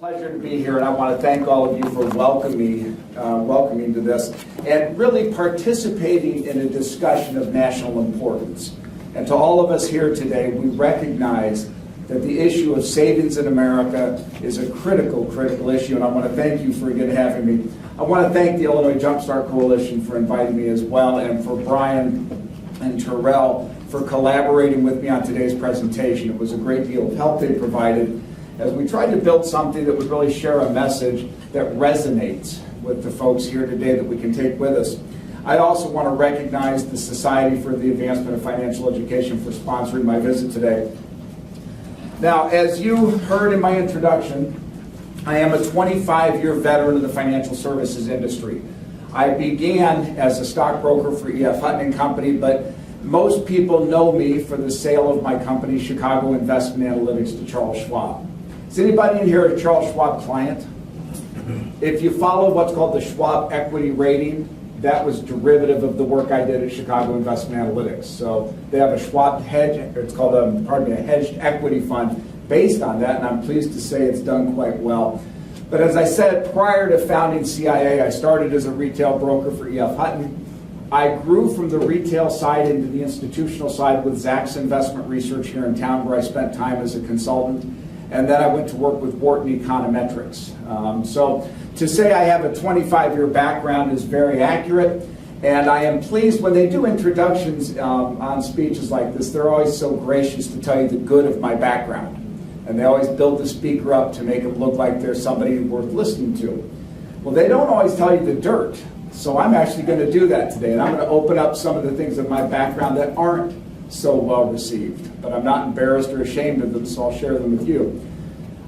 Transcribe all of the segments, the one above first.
Pleasure to be here, and I want to thank all of you for welcoming to this and really participating in a discussion of national importance. And to all of us here today, we recognize that the issue of savings in America is a critical issue, and I want to thank you for again having me. I want to thank the Illinois Jumpstart Coalition for inviting me as well, and for Brian and Terrell for collaborating with me on today's presentation. It was a great deal of help they provided as we tried to build something that would really share a message that resonates with the folks here today that we can take with us. I also want to recognize the Society for the Advancement of Financial Education for sponsoring my visit today. Now, as you heard in my introduction, I am a 25-year veteran of the financial services industry. I began as a stockbroker for E.F. Hutton & Company, but most people know me for the sale of my company, Chicago Investment Analytics, to Charles Schwab. Is anybody in here a Charles Schwab client? If you follow what's called the Schwab Equity Rating, that was derivative of the work I did at Chicago Investment Analytics. So they have a Schwab hedge, it's called a hedged equity fund based on that, and I'm pleased to say it's done quite well. But as I said, prior to founding CIA, I started as a retail broker for E.F. Hutton. I grew from the retail side into the institutional side with Zacks Investment Research here in town, where I spent time as a consultant. And then I went to work with Wharton Econometrics. So to say I have a 25-year background is very accurate. And I am pleased when they do introductions on speeches like this, they're always so gracious to tell you the good of my background. And they always build the speaker up to make them look like they're somebody worth listening to. Well, they don't always tell you the dirt. So I'm actually going to do that today. And I'm going to open up some of the things of my background that aren't so well received, but I'm not embarrassed or ashamed of them, so I'll share them with you.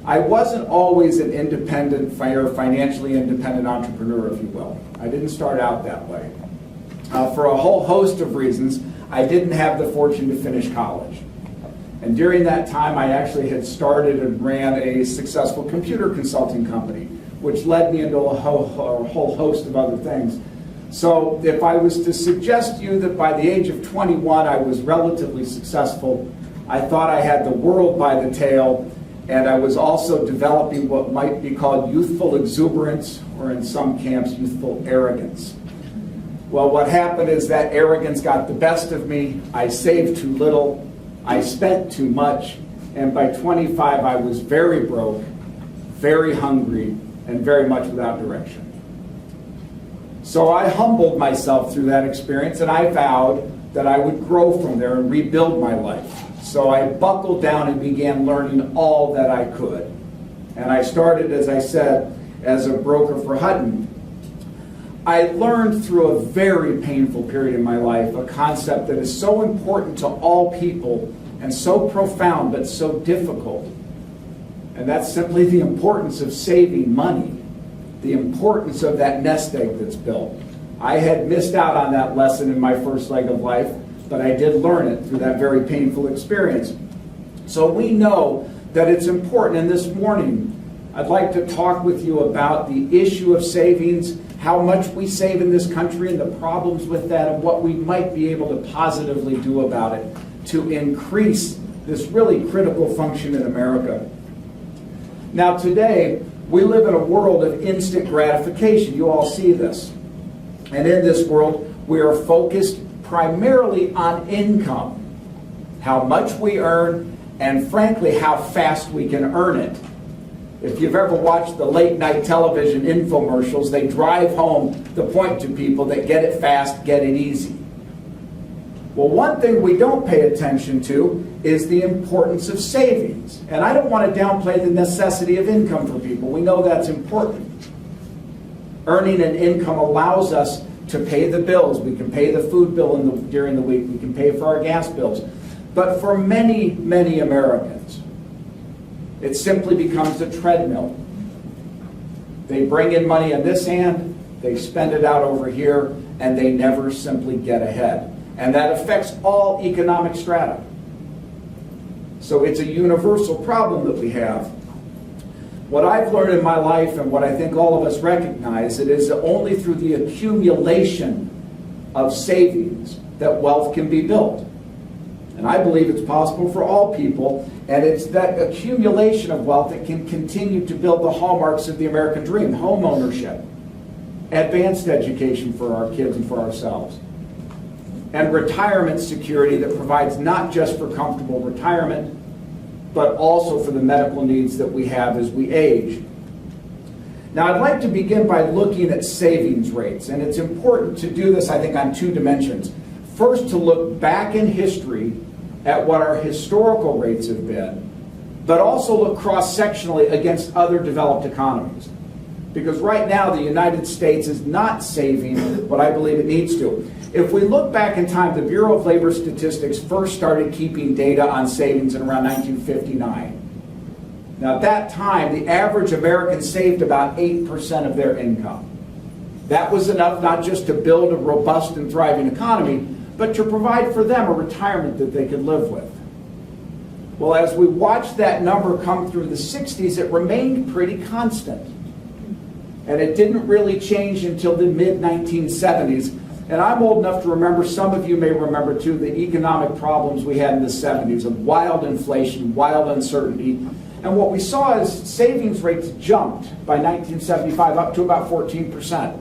I wasn't always an independent, financially independent entrepreneur, if you will. I didn't start out that way. For a whole host of reasons, I didn't have the fortune to finish college. And during that time, I actually had started and ran a successful computer consulting company, which led me into a whole host of other things. So if I was to suggest to you that by the age of 21 I was relatively successful, I thought I had the world by the tail, and I was also developing what might be called youthful exuberance, or in some camps, youthful arrogance. Well, what happened is that arrogance got the best of me. I saved too little, I spent too much, and by 25 I was very broke, very hungry, and very much without direction. So I humbled myself through that experience, and I vowed that I would grow from there and rebuild my life. So I buckled down and began learning all that I could. And I started, as I said, as a broker for Hutton. I learned through a very painful period in my life a concept that is so important to all people and so profound but so difficult. And that's simply the importance of saving money. The importance of that nest egg that's built. I had missed out on that lesson in my first leg of life, but I did learn it through that very painful experience. So we know that it's important, and this morning I'd like to talk with you about the issue of savings, how much we save in this country and the problems with that, and what we might be able to positively do about it to increase this really critical function in America. Now today, we live in a world of instant gratification. You all see this. And in this world, we are focused primarily on income, how much we earn, and frankly, how fast we can earn it. If you've ever watched the late night television infomercials, they drive home the point to people that get it fast, get it easy. Well, one thing we don't pay attention to is the importance of savings. And I don't want to downplay the necessity of income for people. We know that's important. Earning an income allows us to pay the bills. We can pay the food bill during the week. We can pay for our gas bills. But for many, many Americans, it simply becomes a treadmill. They bring in money on this hand, they spend it out over here, and they never simply get ahead. And that affects all economic strata. So it's a universal problem that we have. What I've learned in my life, and what I think all of us recognize, it is only through the accumulation of savings that wealth can be built. And And I believe it's possible for all people, and it's that accumulation of wealth that can continue to build the hallmarks of the American dream: home ownership, advanced education for our kids and for ourselves, and retirement security that provides not just for comfortable retirement, but also for the medical needs that we have as we age. Now, I'd like to begin by looking at savings rates, and it's important to do this, I think, on two dimensions. First, to look back in history at what our historical rates have been, but also look cross-sectionally against other developed economies. Because right now, the United States is not saving what I believe it needs to. If we look back in time, the Bureau of Labor Statistics first started keeping data on savings in around 1959. Now, at that time, the average American saved about 8% of their income. That was enough not just to build a robust and thriving economy, but to provide for them a retirement that they could live with. Well, as we watched that number come through the 60s, it remained pretty constant. And it didn't really change until the mid-1970s. And I'm old enough to remember, some of you may remember too, the economic problems we had in the 70s of wild inflation, wild uncertainty. And what we saw is savings rates jumped by 1975 up to about 14%.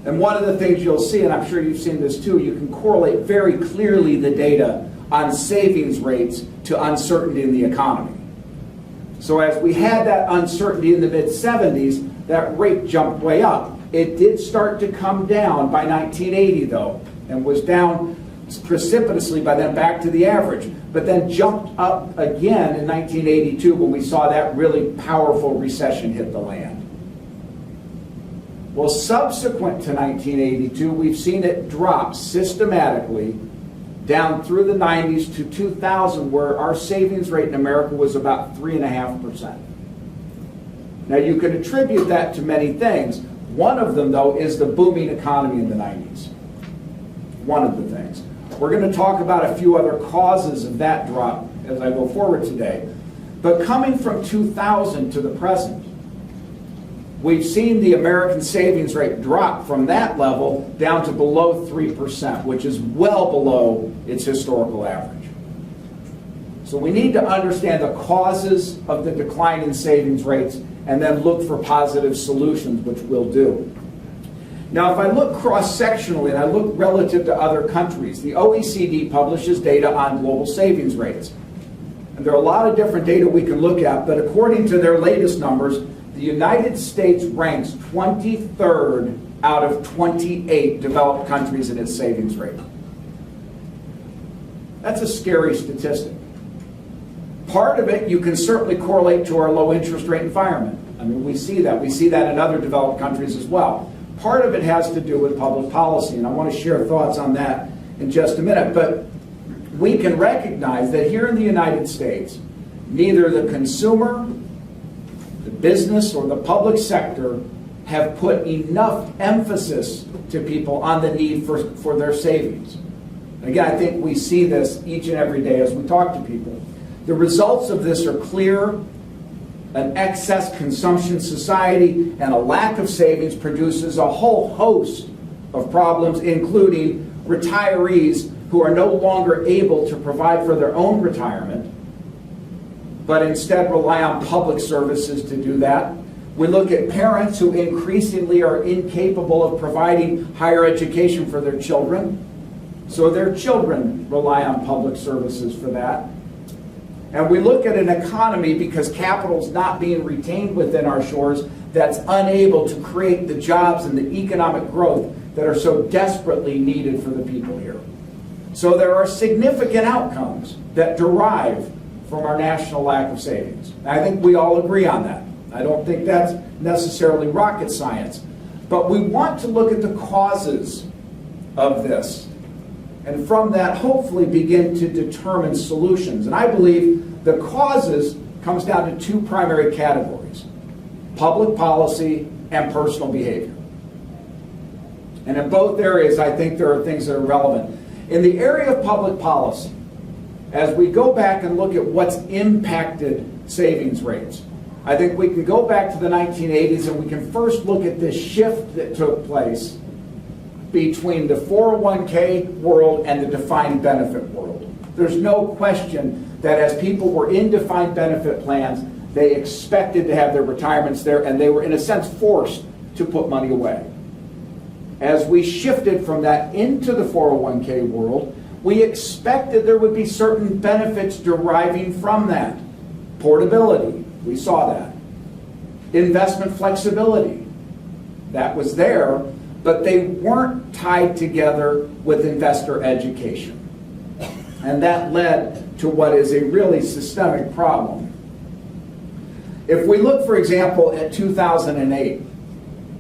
And one of the things you'll see, and I'm sure you've seen this too, you can correlate very clearly the data on savings rates to uncertainty in the economy. So as we had that uncertainty in the mid-70s, that rate jumped way up. It did start to come down by 1980 though, and was down precipitously by then back to the average, but then jumped up again in 1982 when we saw that really powerful recession hit the land. Well, subsequent to 1982, we've seen it drop systematically down through the 90s to 2000, where our savings rate in America was about 3.5%. Now, you could attribute that to many things. One of them, though, is the booming economy in the 90s. One of the things. We're going to talk about a few other causes of that drop as I go forward today. But coming from 2000 to the present, we've seen the American savings rate drop from that level down to below 3%, which is well below its historical average. So we need to understand the causes of the decline in savings rates and then look for positive solutions, which we'll do. Now, if I look cross-sectionally and I look relative to other countries, the OECD publishes data on global savings rates. And there are a lot of different data we can look at, but according to their latest numbers, the United States ranks 23rd out of 28 developed countries in its savings rate. That's a scary statistic. Part of it you can certainly correlate to our low interest rate environment. I mean, we see that. We see that in other developed countries as well. Part of it has to do with public policy, and I want to share thoughts on that in just a minute. But we can recognize that here in the United States, neither the consumer, the business, or the public sector have put enough emphasis to people on the need for their savings. Again, I think we see this each and every day as we talk to people. The results of this are clear. An excess consumption society and a lack of savings produces a whole host of problems, including retirees who are no longer able to provide for their own retirement, but instead rely on public services to do that. We look at parents who increasingly are incapable of providing higher education for their children, so their children rely on public services for that. And we look at an economy, because capital is not being retained within our shores, that's unable to create the jobs and the economic growth that are so desperately needed for the people here. So there are significant outcomes that derive from our national lack of savings. I think we all agree on that. I don't think that's necessarily rocket science. But we want to look at the causes of this, and from that, hopefully begin to determine solutions. And I believe the causes comes down to two primary categories: public policy and personal behavior. And in both areas, I think there are things that are relevant. In the area of public policy, as we go back and look at what's impacted savings rates, I think we can go back to the 1980s and we can first look at this shift that took place between the 401k world and the defined benefit world. There's no question that as people were in defined benefit plans, they expected to have their retirements there, and they were, in a sense, forced to put money away. As we shifted from that into the 401k world, we expected there would be certain benefits deriving from that. Portability, we saw that. Investment flexibility, that was there, but they weren't tied together with investor education. And that led to what is a really systemic problem. If we look, for example, at 2008,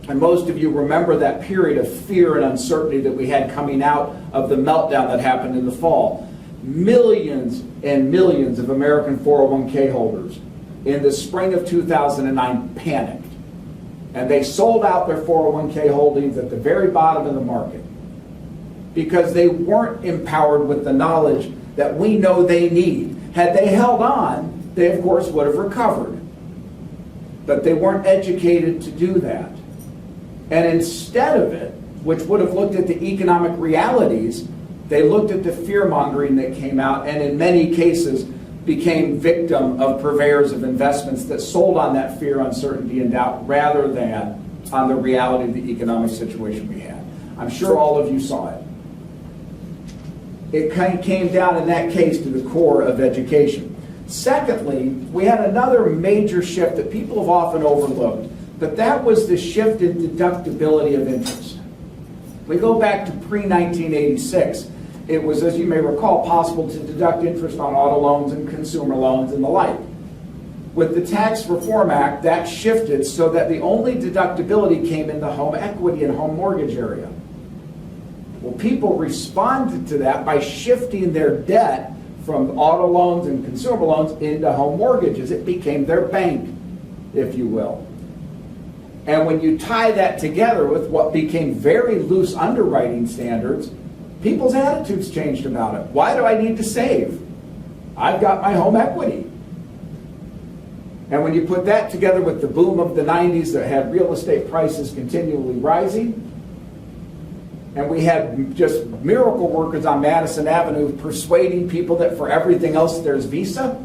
and most of you remember that period of fear and uncertainty that we had coming out of the meltdown that happened in the fall. Millions and millions of American 401k holders in the spring of 2009 panicked. And they sold out their 401k holdings at the very bottom of the market because they weren't empowered with the knowledge that we know they need. Had they held on, they of course would have recovered. But they weren't educated to do that. And instead of it, which would have looked at the economic realities, they looked at the fear-mongering that came out, and in many cases became victim of purveyors of investments that sold on that fear, uncertainty, and doubt rather than on the reality of the economic situation we had. I'm sure all of you saw it. It kind of came down in that case to the core of education. Secondly, we had another major shift that people have often overlooked, but that was the shift in deductibility of interest. We go back to pre-1986. It was, as you may recall, possible to deduct interest on auto loans and consumer loans and the like. With the Tax Reform Act, that shifted so that the only deductibility came in the home equity and home mortgage area. Well, people responded to that by shifting their debt from auto loans and consumer loans into home mortgages. It became their bank, if you will. And when you tie that together with what became very loose underwriting standards, people's attitudes changed about it. Why do I need to save? I've got my home equity. And when you put that together with the boom of the 90s that had real estate prices continually rising, and we had just miracle workers on Madison Avenue persuading people that for everything else there's Visa.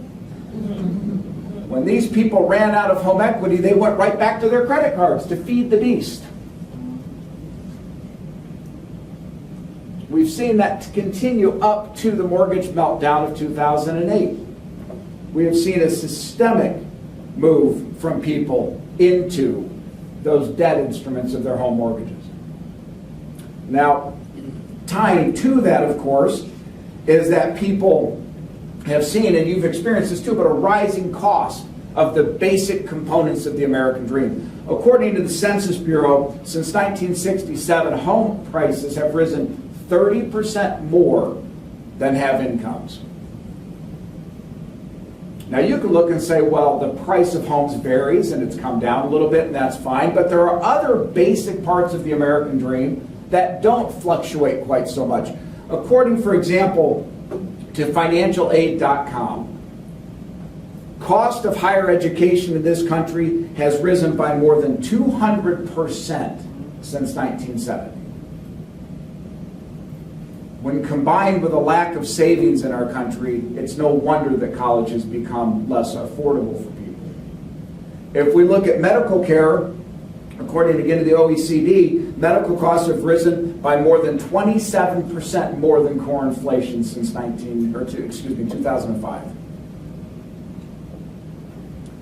When these people ran out of home equity, they went right back to their credit cards to feed the beast. We've seen that continue up to the mortgage meltdown of 2008. We have seen a systemic move from people into those debt instruments of their home mortgages. Now, tying to that, of course, is that people have seen, and you've experienced this too, but a rising cost of the basic components of the American dream. According to the Census Bureau, since 1967, home prices have risen 30% more than have incomes. Now you can look and say, well, the price of homes varies and it's come down a little bit and that's fine, but there are other basic parts of the American dream that don't fluctuate quite so much. According, for example, to financialaid.com, cost of higher education in this country has risen by more than 200% since 1970. When combined with a lack of savings in our country, it's no wonder that college has become less affordable for people. If we look at medical care, according again to the OECD, medical costs have risen by more than 27% more than core inflation since 2005.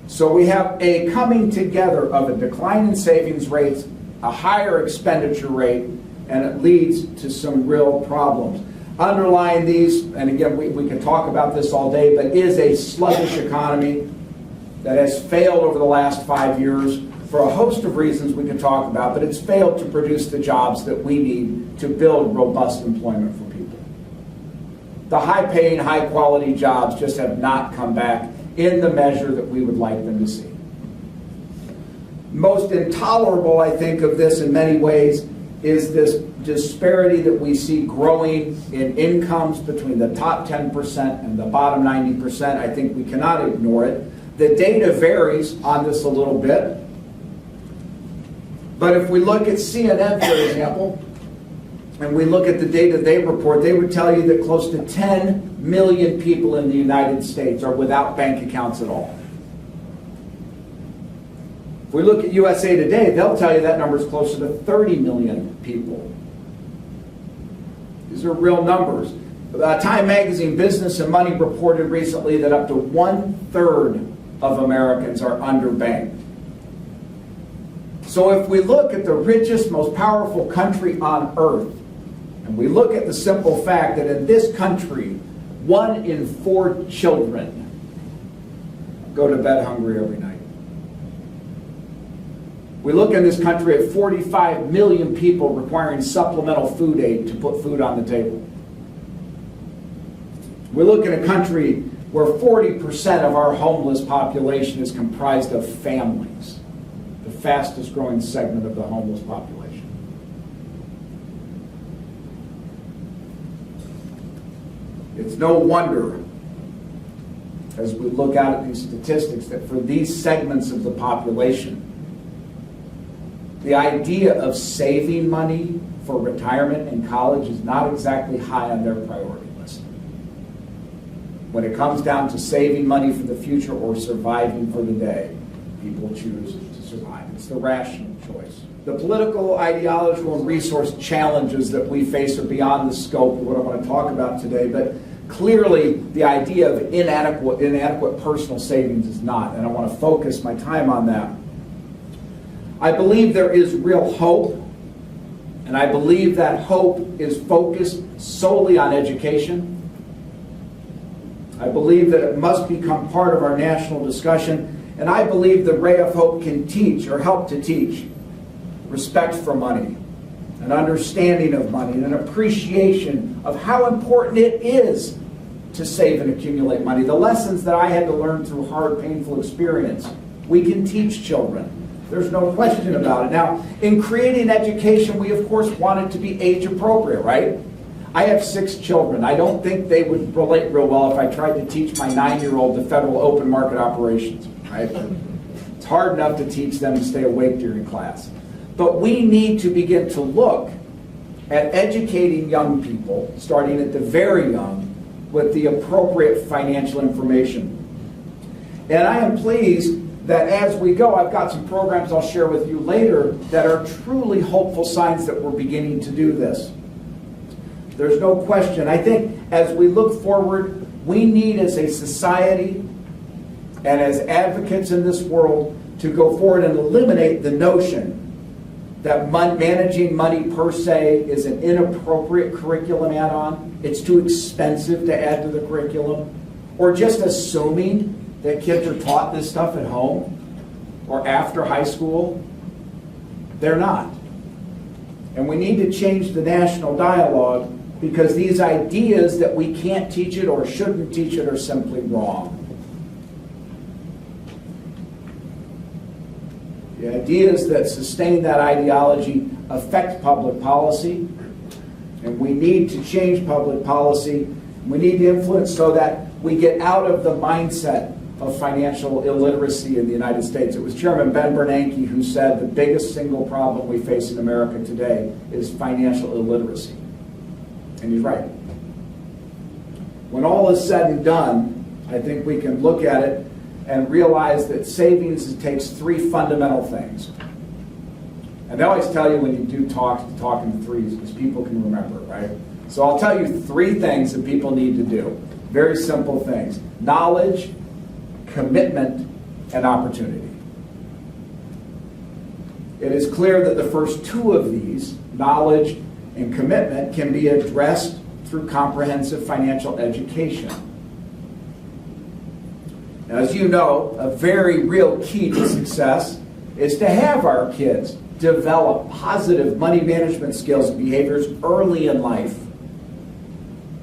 So we have a coming together of a decline in savings rates, a higher expenditure rate, and it leads to some real problems. Underlying these, and again, we can talk about this all day, but is a sluggish economy that has failed over the last 5 years for a host of reasons we can talk about, but it's failed to produce the jobs that we need to build robust employment for people. The high-paying, high-quality jobs just have not come back in the measure that we would like them to see. Most intolerable, I think, of this in many ways is this disparity that we see growing in incomes between the top 10% and the bottom 90%. I think we cannot ignore it. The data varies on this a little bit. But if we look at CNN, for example, and we look at the data they report, they would tell you that close to 10 million people in the United States are without bank accounts at all. If we look at USA Today, they'll tell you that number is closer to 30 million people. These are real numbers. Time Magazine Business and Money reported recently that up to 1/3 of Americans are underbanked. So if we look at the richest, most powerful country on earth, and we look at the simple fact that in this country, 1 in 4 children go to bed hungry every night. We look in this country at 45 million people requiring supplemental food aid to put food on the table. We look at a country where 40% of our homeless population is comprised of families, the fastest growing segment of the homeless population. It's no wonder, as we look out at these statistics, that for these segments of the population, the idea of saving money for retirement and college is not exactly high on their priority list. When it comes down to saving money for the future or surviving for the day, people choose to survive. It's the rational choice. The political, ideological, and resource challenges that we face are beyond the scope of what I want to talk about today, but clearly the idea of inadequate personal savings is not, and I want to focus my time on that. I believe there is real hope, and I believe that hope is focused solely on education. I believe that it must become part of our national discussion, and I believe the ray of hope can teach, or help to teach, respect for money, an understanding of money, and an appreciation of how important it is to save and accumulate money. The lessons that I had to learn through hard, painful experience, we can teach children. There's no question about it. Now, in creating education, we of course want it to be age appropriate, right? I have 6 children. I don't think they would relate real well if I tried to teach my 9-year-old the federal open market operations, right? It's hard enough to teach them to stay awake during class. But we need to begin to look at educating young people, starting at the very young, with the appropriate financial information. And I am pleased that as we go, I've got some programs I'll share with you later that are truly hopeful signs that we're beginning to do this. There's no question. I think as we look forward, we need as a society and as advocates in this world to go forward and eliminate the notion that managing money per se is an inappropriate curriculum add-on. It's too expensive to add to the curriculum. Or just assuming that kids are taught this stuff at home or after high school. They're not. And we need to change the national dialogue because these ideas that we can't teach it or shouldn't teach it are simply wrong. The ideas that sustain that ideology affect public policy, and we need to change public policy. We need to influence so that we get out of the mindset of financial illiteracy in the United States. It was Chairman Ben Bernanke who said the biggest single problem we face in America today is financial illiteracy. And he's right. When all is said and done, I think we can look at it and realize that savings takes 3 fundamental things. And they always tell you when you do talk in threes because people can remember it, right? So I'll tell you 3 things that people need to do. Very simple things. Knowledge, commitment, and opportunity. It is clear that the first 2 of these, knowledge and commitment, can be addressed through comprehensive financial education. Now, as you know, a very real key to success is to have our kids develop positive money management skills and behaviors early in life.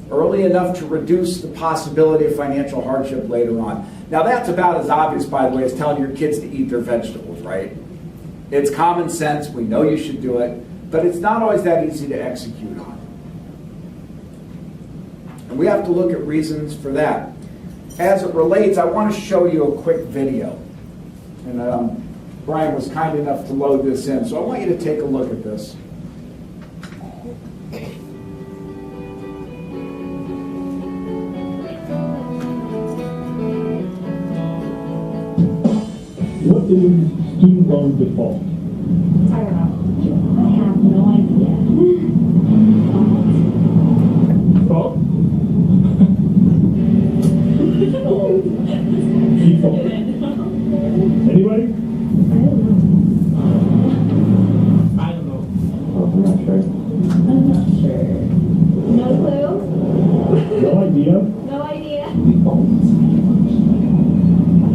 Early enough to reduce the possibility of financial hardship later on. Now that's about as obvious, by the way, as telling your kids to eat their vegetables, right? It's common sense, we know you should do it, but it's not always that easy to execute on. And we have to look at reasons for that. As it relates, I want to show you a quick video. And Brian was kind enough to load this in, so I want you to take a look at this. What is student loan default? I don't know. I have no idea. Default? Default. Anybody? I don't know. I'm not sure. I'm not sure. No clue? No idea? No idea. Default.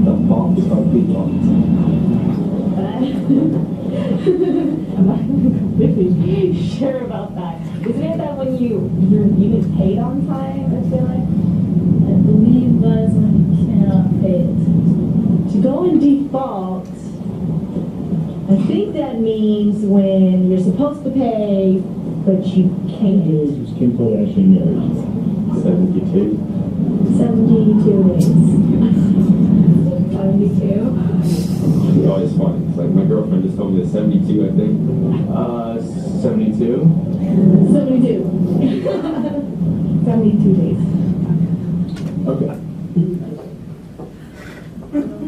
Default is called default. I'm not completely sure about that. Isn't it that when you get paid on time, I feel like? I believe that's when you cannot pay it. To go in default, I think that means when you're supposed to pay, but you can't. Is Kim Kardashian married? 72. 72 days. 72? It's always funny. It's like my girlfriend just told me it's 72, I think. 72. 72. 72 days. Okay.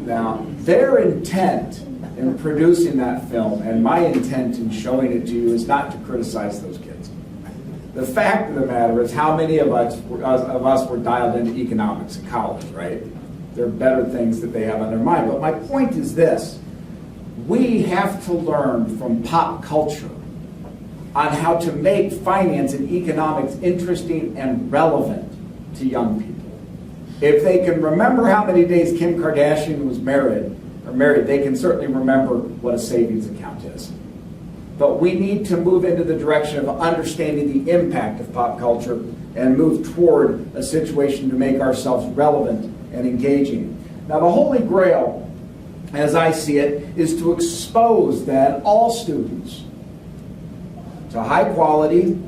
Now, their intent in producing that film, and my intent in showing it to you, is not to criticize those kids. The fact of the matter is how many of us were dialed into economics in college, right? There are better things that they have on their mind. But my point is this. We have to learn from pop culture on how to make finance and economics interesting and relevant to young people. If they can remember how many days Kim Kardashian was married, they can certainly remember what a savings account is. But we need to move into the direction of understanding the impact of pop culture and move toward a situation to make ourselves relevant and engaging. Now, the Holy Grail, as I see it, is to expose then all students to high quality,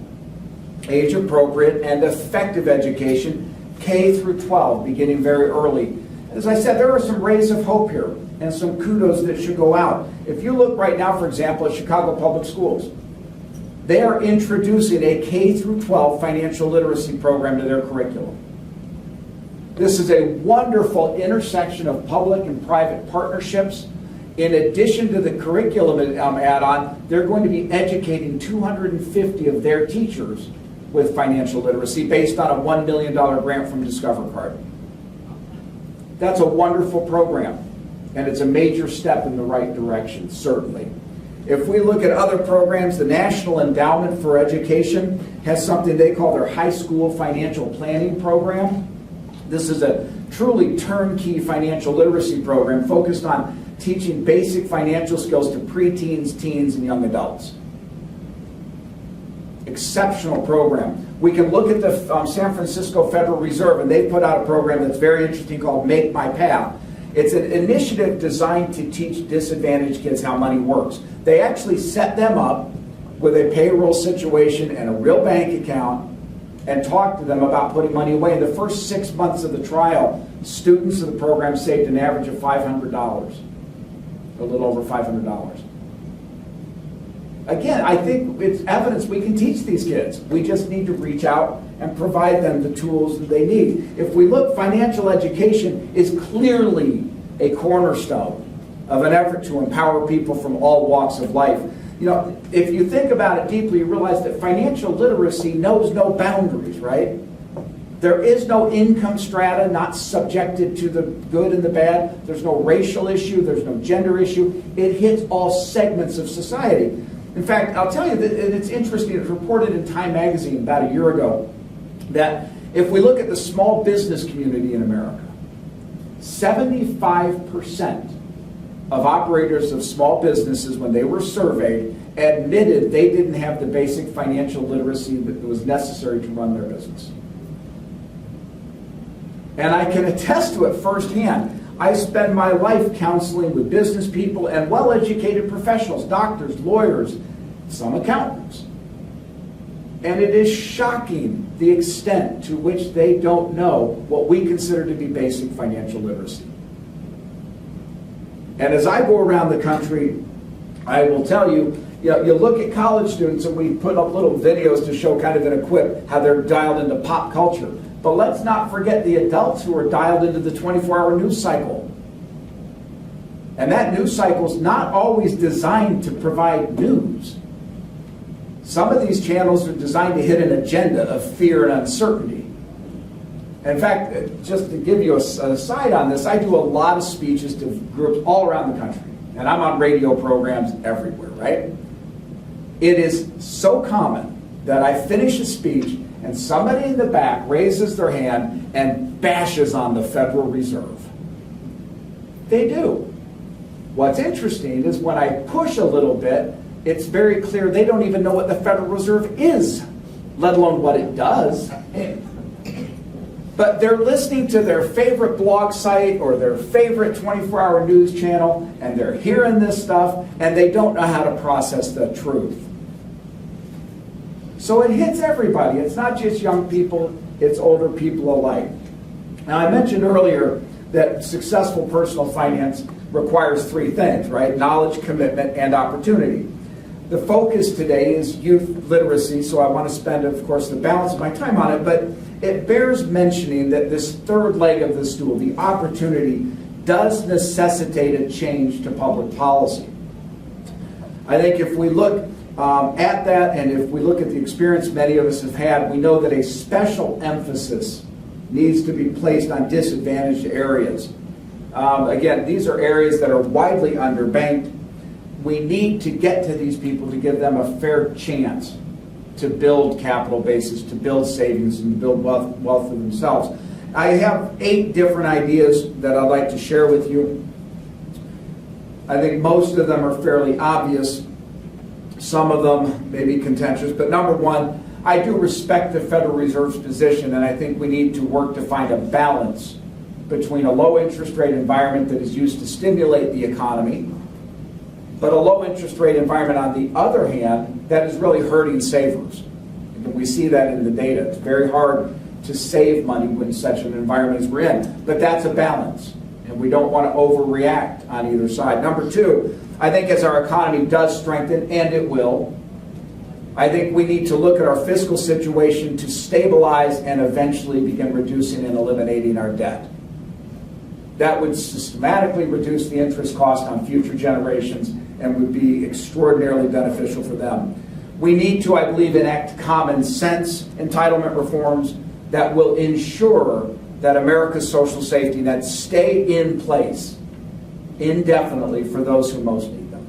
age appropriate, and effective education, K through 12, beginning very early. As I said, there are some rays of hope here and some kudos that should go out. If you look right now, for example, at Chicago Public Schools, they are introducing a K through 12 financial literacy program to their curriculum. This is a wonderful intersection of public and private partnerships. In addition to the curriculum add-on, they're going to be educating 250 of their teachers with financial literacy based on a $1 million grant from Discover Card. That's a wonderful program, and it's a major step in the right direction, certainly. If we look at other programs, the National Endowment for Education has something they call their High School Financial Planning Program. This is a truly turnkey financial literacy program focused on teaching basic financial skills to preteens, teens, and young adults. Exceptional program. We can look at the San Francisco Federal Reserve, and they've put out a program that's very interesting called Make My Path. It's an initiative designed to teach disadvantaged kids how money works. They actually set them up with a payroll situation and a real bank account and talk to them about putting money away. In the first 6 months of the trial, students of the program saved an average of $500, a little over $500. Again, I think it's evidence we can teach these kids. We just need to reach out and provide them the tools that they need. If we look, financial education is clearly a cornerstone of an effort to empower people from all walks of life. You know, if you think about it deeply, you realize that financial literacy knows no boundaries, right? There is no income strata not subjected to the good and the bad. There's no racial issue. There's no gender issue. It hits all segments of society. In fact, I'll tell you that it's interesting. It was reported in Time magazine about a year ago that if we look at the small business community in America, 75% of operators of small businesses, when they were surveyed, admitted they didn't have the basic financial literacy that was necessary to run their business. And I can attest to it firsthand. I spend my life counseling with business people and well-educated professionals, doctors, lawyers, some accountants. And it is shocking the extent to which they don't know what we consider to be basic financial literacy. And as I go around the country, I will tell you, You know, you look at college students and we put up little videos to show kind of an equip how they're dialed into pop culture. But let's not forget the adults who are dialed into the 24-hour news cycle. And that news cycle is not always designed to provide news. Some of these channels are designed to hit an agenda of fear and uncertainty. In fact, just to give you a side on this, I do a lot of speeches to groups all around the country. And I'm on radio programs everywhere, right? It is so common that I finish a speech and somebody in the back raises their hand and bashes on the Federal Reserve. They do. What's interesting is when I push a little bit, it's very clear they don't even know what the Federal Reserve is, let alone what it does. But they're listening to their favorite blog site or their favorite 24-hour news channel, and they're hearing this stuff, and they don't know how to process the truth. So it hits everybody. It's not just young people, it's older people alike. Now, I mentioned earlier that successful personal finance requires three things, right? Knowledge, commitment, and opportunity. The focus today is youth literacy, so I want to spend, of course, the balance of my time on it, but it bears mentioning that this third leg of the stool, the opportunity, does necessitate a change to public policy. I think if we look at that, and if we look at the experience many of us have had, we know that a special emphasis needs to be placed on disadvantaged areas. Again, these are areas that are widely underbanked. We need to get to these people to give them a fair chance to build capital bases, to build savings, and to build wealth for themselves. I have 8 different ideas that I'd like to share with you. I think most of them are fairly obvious. Some of them may be contentious, but number one, I do respect the Federal Reserve's position, and I think we need to work to find a balance between a low interest rate environment that is used to stimulate the economy, but a low interest rate environment, on the other hand, that is really hurting savers. And we see that in the data. It's very hard to save money when such an environment as we're in, but that's a balance, and we don't want to overreact on either side. Number two, I think as our economy does strengthen, and it will, I think we need to look at our fiscal situation to stabilize and eventually begin reducing and eliminating our debt. That would systematically reduce the interest cost on future generations and would be extraordinarily beneficial for them. We need to, I believe, enact common sense entitlement reforms that will ensure that America's social safety nets stay in place indefinitely for those who most need them.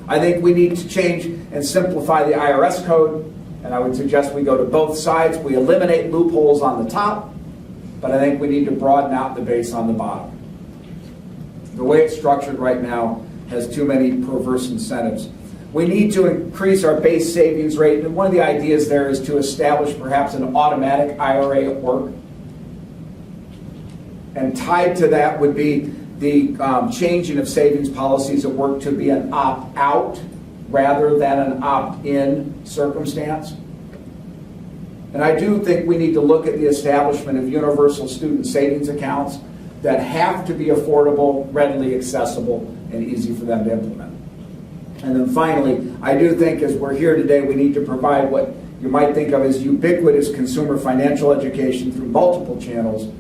I think we need to change and simplify the IRS code, and I would suggest we go to both sides. We eliminate loopholes on the top, but I think we need to broaden out the base on the bottom. The way it's structured right now has too many perverse incentives. We need to increase our base savings rate, and one of the ideas there is to establish perhaps an automatic IRA at work. And tied to that would be the changing of savings policies at work to be an opt-out rather than an opt-in circumstance. And I do think we need to look at the establishment of universal student savings accounts that have to be affordable, readily accessible, and easy for them to implement. And then finally, I do think as we're here today, we need to provide what you might think of as ubiquitous consumer financial education through multiple channels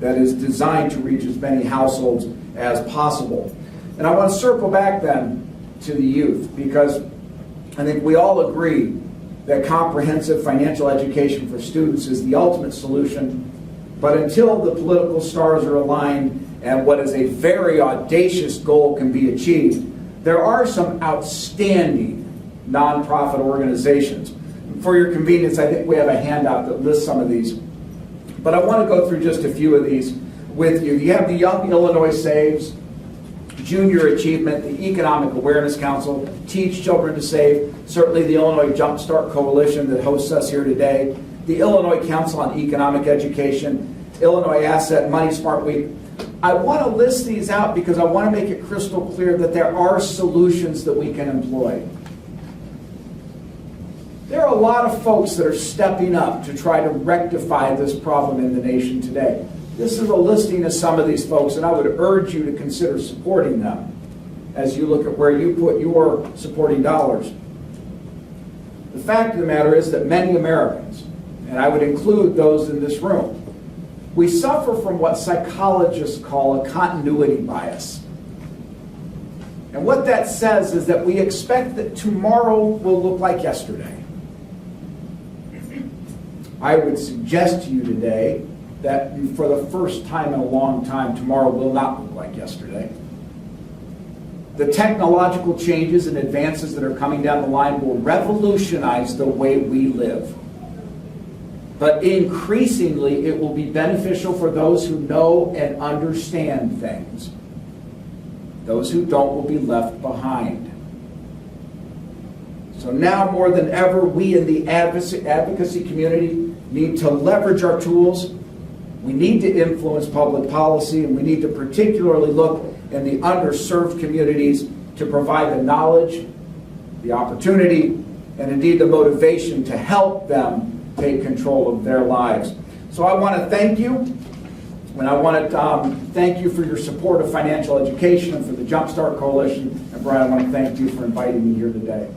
that is designed to reach as many households as possible. And I want to circle back then to the youth, because I think we all agree that comprehensive financial education for students is the ultimate solution. But until the political stars are aligned and what is a very audacious goal can be achieved, there are some outstanding nonprofit organizations. For your convenience, I think we have a handout that lists some of these. But I want to go through just a few of these with you. You have the Young Illinois Saves, Junior Achievement, the Economic Awareness Council, Teach Children to Save, certainly the Illinois Jumpstart Coalition that hosts us here today, the Illinois Council on Economic Education, Illinois Asset Money Smart Week. I want to list these out because I want to make it crystal clear that there are solutions that we can employ. There are a lot of folks that are stepping up to try to rectify this problem in the nation today. This is a listing of some of these folks, and I would urge you to consider supporting them. as you look at where you put your supporting dollars. The fact of the matter is that many Americans, and I would include those in this room, we suffer from what psychologists call a continuity bias. And what that says is that we expect that tomorrow will look like yesterday. I would suggest to you today that for the first time in a long time, tomorrow will not look like yesterday. The technological changes and advances that are coming down the line will revolutionize the way we live. But increasingly, it will be beneficial for those who know and understand things. Those who don't will be left behind. So now more than ever, we in the advocacy community need to leverage our tools. We need to influence public policy, and we need to particularly look in the underserved communities to provide the knowledge, the opportunity, and indeed the motivation to help them take control of their lives. So I want to thank you, and I want to thank you for your support of financial education and for the Jumpstart Coalition. And Brian, I want to thank you for inviting me here today.